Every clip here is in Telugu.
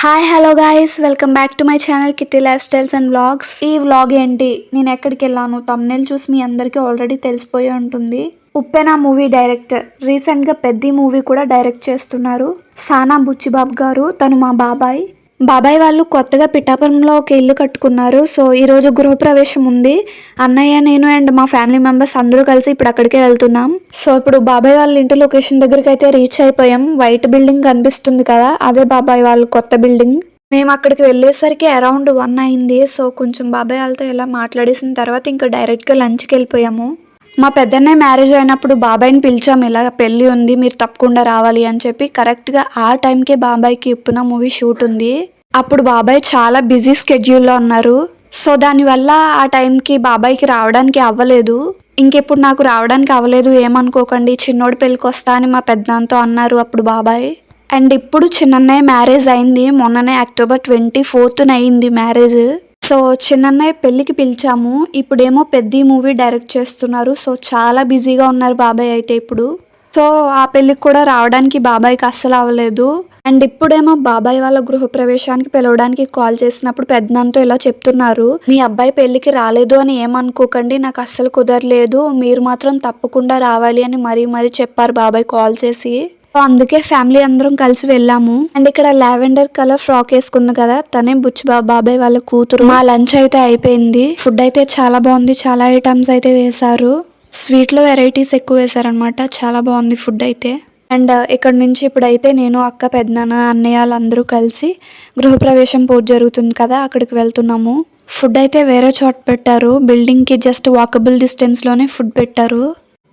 Hi hello guys, welcome back to my channel kitty life styles and vlogs. ఈ వ్లాగ్ ఏంటి, నేను ఎక్కడికి వెళ్ళాను తమ్నెల్ చూసి మీ అందరికీ ఆల్రెడీ తెలిసిపోయి ఉంటుంది. ఉప్పెన మూవీ డైరెక్టర్ రీసెంట్ గా పెద్ద మూవీ కూడా డైరెక్ట్ చేస్తున్నారు. సానా బుచ్చిబాబు గారు, తను మా బాబాయ్ వాళ్ళు కొత్తగా పిఠాపురంలో ఒక ఇల్లు కట్టుకున్నారు. సో ఈ రోజు గృహప్రవేశం ఉంది. అన్నయ్య, నేను అండ్ మా ఫ్యామిలీ మెంబర్స్ అందరూ కలిసి ఇప్పుడు అక్కడికే వెళ్తున్నాం. సో ఇప్పుడు బాబాయ్ వాళ్ళ ఇంటి లొకేషన్ దగ్గరికి అయితే రీచ్ అయిపోయాం. వైట్ బిల్డింగ్ కనిపిస్తుంది కదా, అదే బాబాయ్ వాళ్ళ కొత్త బిల్డింగ్. మేము అక్కడికి వెళ్ళేసరికి అరౌండ్ 1 అయింది. సో కొంచెం బాబాయ్ వాళ్ళతో ఇలా మాట్లాడేసిన తర్వాత ఇంకా డైరెక్ట్గా లంచ్కి వెళ్ళిపోయాము. మా పెద్దన్నయ్య మ్యారేజ్ అయినప్పుడు బాబాయ్ని పిలిచాము, ఇలా పెళ్ళి ఉంది మీరు తప్పకుండా రావాలి అని చెప్పి. కరెక్ట్గా ఆ టైంకే బాబాయ్కి ఉప్పున మూవీ షూట్ ఉంది. అప్పుడు బాబాయ్ చాలా బిజీ స్కెడ్యూల్లో ఉన్నారు. సో దానివల్ల ఆ టైంకి బాబాయ్కి రావడానికి అవ్వలేదు. ఇంకెప్పుడు నాకు రావడానికి అవ్వలేదు ఏమనుకోకండి, చిన్నోడి పెళ్ళికి వస్తా అని మా పెద్దనాన్నతో అన్నారు అప్పుడు బాబాయ్. అండ్ ఇప్పుడు చిన్నన్నయ్య మ్యారేజ్ అయింది, మొన్ననే అక్టోబర్ 24th అయింది మ్యారేజ్. సో చిన్నన్నయ్య పెళ్ళికి పిలిచాము, ఇప్పుడేమో పెద్ద మూవీ డైరెక్ట్ చేస్తున్నారు. సో చాలా బిజీగా ఉన్నారు బాబాయ్ అయితే ఇప్పుడు. సో ఆ పెళ్ళికి కూడా రావడానికి బాబాయ్కి అస్సలు అవ్వలేదు. అండ్ ఇప్పుడేమో బాబాయ్ వాళ్ళ గృహప్రవేశానికి పిలవడానికి కాల్ చేసినప్పుడు పెద్దనాన్నతో ఇలా చెప్తున్నారు, మీ అబ్బాయి పెళ్ళికి రాలేదు అని ఏమనుకోకండి, నాకు అస్సలు కుదరలేదు, మీరు మాత్రం తప్పకుండా రావాలి అని మరీ చెప్పారు బాబాయ్ కాల్ చేసి. సో అందుకే ఫ్యామిలీ అందరం కలిసి వెళ్ళాము. అండ్ ఇక్కడ లావెండర్ కలర్ ఫ్రాక్ వేసుకుంది కదా, తనే బాబాయ్ వాళ్ళ కూతురు. మా లంచ్ అయితే అయిపోయింది. ఫుడ్ అయితే చాలా బాగుంది, చాలా ఐటమ్స్ అయితే వేశారు. స్వీట్ లో వెరైటీస్ ఎక్కువ వేశారనమాట, చాలా బాగుంది ఫుడ్ అయితే. అండ్ ఇక్కడ నుంచి ఇప్పుడైతే నేను, అక్క, పెద్దనాన్న, అన్నయ్య వాళ్ళందరూ కలిసి గృహప్రవేశం పూజ జరుగుతుంది కదా, అక్కడికి వెళ్తున్నాము. ఫుడ్ అయితే వేరే చోట పెట్టారు, బిల్డింగ్ కి జస్ట్ వాకబుల్ డిస్టెన్స్ లోనే ఫుడ్ పెట్టారు.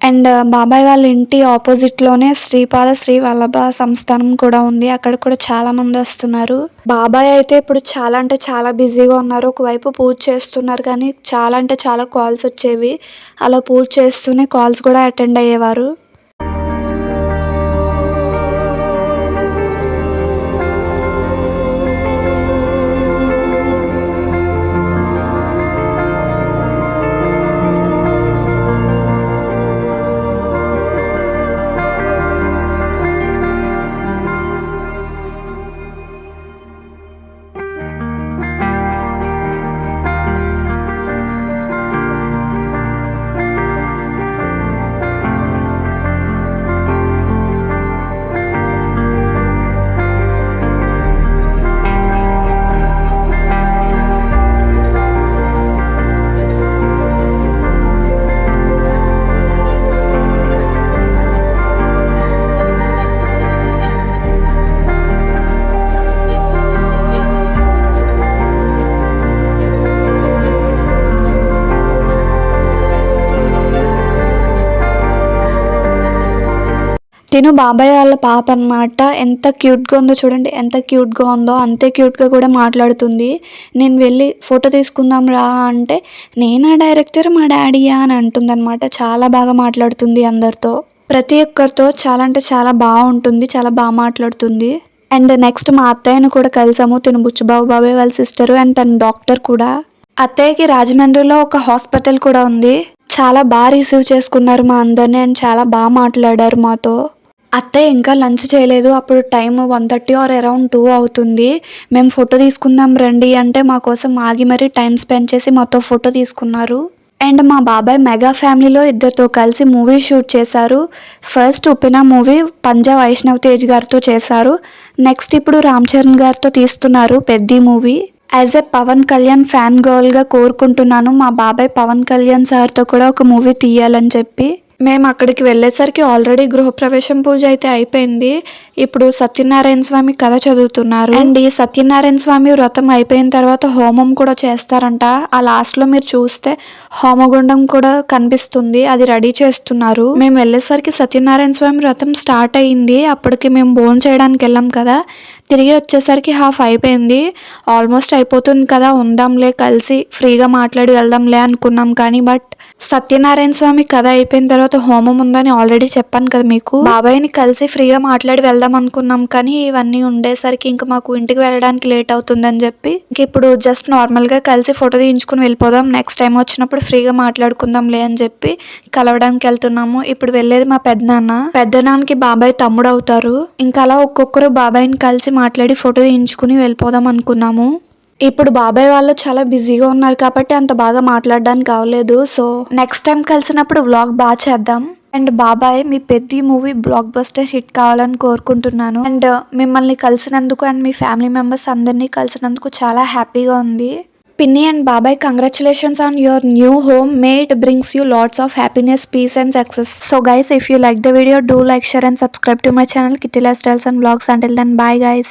అండ్ బాబాయ్ వాళ్ళ ఇంటి ఆపోజిట్ లోనే శ్రీపాద శ్రీ వల్లభ సంస్థానం కూడా ఉంది, అక్కడ కూడా చాలా మంది వస్తున్నారు. బాబాయ్ అయితే ఇప్పుడు చాలా అంటే చాలా బిజీగా ఉన్నారు. ఒకవైపు పూజ చేస్తున్నారు కానీ చాలా అంటే చాలా కాల్స్ వచ్చేవి. అలా పూజ చేస్తూనే కాల్స్ కూడా అటెండ్ అయ్యేవారు. తిను బాబాయ్ వాళ్ళ పాప అనమాట. ఎంత క్యూట్గా ఉందో చూడండి, ఎంత క్యూట్గా ఉందో అంతే క్యూట్గా కూడా మాట్లాడుతుంది. నేను వెళ్ళి ఫోటో తీసుకుందాం రా అంటే, నేనా డైరెక్టర్, మా డాడీయా అని అంటుంది అనమాట. చాలా బాగా మాట్లాడుతుంది అందరితో, ప్రతి ఒక్కరితో చాలా అంటే చాలా బాగుంటుంది, చాలా బాగా మాట్లాడుతుంది. అండ్ నెక్స్ట్ మా అత్తయ్యను కూడా కలిసాము, తిను బాబాయ్ వాళ్ళ సిస్టరు, అండ్ తన డాక్టర్ కూడా. అత్తయ్యకి రాజమండ్రిలో ఒక హాస్పిటల్ కూడా ఉంది. చాలా బాగా రిసీవ్ చేసుకున్నారు మా అందరినీ, అండ్ చాలా బాగా మాట్లాడారు మాతో. అత్తయ్య ఇంకా లంచ్ చేయలేదు, అప్పుడు టైం 1:30 ఆర్ అరౌండ్ 2 అవుతుంది. మేము ఫోటో తీసుకుందాం రండి అంటే మా కోసం ఆగి మరీ టైం స్పెండ్ చేసి మొత్తం ఫోటో తీసుకున్నారు. అండ్ మా బాబాయ్ మెగా ఫ్యామిలీలో ఇద్దరితో కలిసి మూవీ షూట్ చేశారు. ఫస్ట్ ఉప్పెన మూవీ పంజా వైష్ణవ్ తేజ్ గారితో చేశారు. నెక్స్ట్ ఇప్పుడు రామ్ చరణ్ గారితో తీస్తున్నారు పెద్ద movie. As a Pawan Kalyan fan గర్ల్గా కోరుకుంటున్నాను, మా బాబాయ్ పవన్ కళ్యాణ్ సార్తో కూడా ఒక మూవీ తీయాలని చెప్పి. మేము అక్కడికి వెళ్ళేసరికి ఆల్రెడీ గృహప్రవేశం పూజ అయితే అయిపోయింది. ఇప్పుడు సత్యనారాయణ స్వామి కథ చదువుతున్నారు. అండ్ ఈ సత్యనారాయణ స్వామి వ్రతం అయిపోయిన తర్వాత హోమం కూడా చేస్తారంట. ఆ లాస్ట్ లో మీరు చూస్తే హోమగుండం కూడా కనిపిస్తుంది, అది రెడీ చేస్తున్నారు. మేము వెళ్ళేసరికి సత్యనారాయణ స్వామి వ్రతం స్టార్ట్ అయ్యింది. అప్పటికి మేము భోజనం చేయడానికి వెళ్ళాం కదా, తిరిగి వచ్చేసరికి హాఫ్ అయిపోయింది. ఆల్మోస్ట్ అయిపోతుంది కదా, ఉందాంలే కలిసి ఫ్రీగా మాట్లాడి వెళ్దాంలే అనుకున్నాం. కానీ బట్ సత్యనారాయణ స్వామి కథ అయిపోయిన తర్వాత తర్వాత హోమం ఉందని ఆల్రెడీ చెప్పాను కదా మీకు. బాబాయ్ని కలిసి ఫ్రీగా మాట్లాడి వెళ్దాం అనుకున్నాం, కానీ ఇవన్నీ ఉండేసరికి ఇంకా మాకు ఇంటికి వెళ్ళడానికి లేట్ అవుతుందని చెప్పి ఇంక ఇప్పుడు జస్ట్ నార్మల్ గా కలిసి ఫోటో తీయించుకుని వెళ్ళిపోదాం, నెక్స్ట్ టైం వచ్చినప్పుడు ఫ్రీగా మాట్లాడుకుందాంలే అని చెప్పి కలవడానికి వెళ్తున్నాము. ఇప్పుడు వెళ్ళేది మా పెద్దనాన్నకి బాబాయ్ తమ్ముడు అవుతారు. ఇంకా అలా ఒక్కొక్కరు బాబాయ్ని కలిసి మాట్లాడి ఫోటో తీయించుకుని వెళ్ళిపోదాం అనుకున్నాము. ఇప్పుడు బాబాయ్ వాళ్ళు చాలా బిజీగా ఉన్నారు కాబట్టి అంత బాగా మాట్లాడడానికి అవ్వలేదు. సో నెక్స్ట్ టైం కలిసినప్పుడు వ్లాగ్ బాగా చేద్దాం. అండ్ బాబాయ్, మీ పెద్ద మూవీ బ్లాక్ బస్టర్ హిట్ కావాలని కోరుకుంటున్నాను. అండ్ మిమ్మల్ని కలిసినందుకు అండ్ మీ ఫ్యామిలీ మెంబర్స్ అందరినీ కలిసినందుకు చాలా హ్యాపీగా ఉంది. పిన్ని అండ్ బాబాయ్, congratulations on your new home. May it brings you lots of happiness, peace and success. So guys, if you like the video, do like, share and subscribe to my channel Kitty Lifestyles and Vlogs. Until then, bye guys.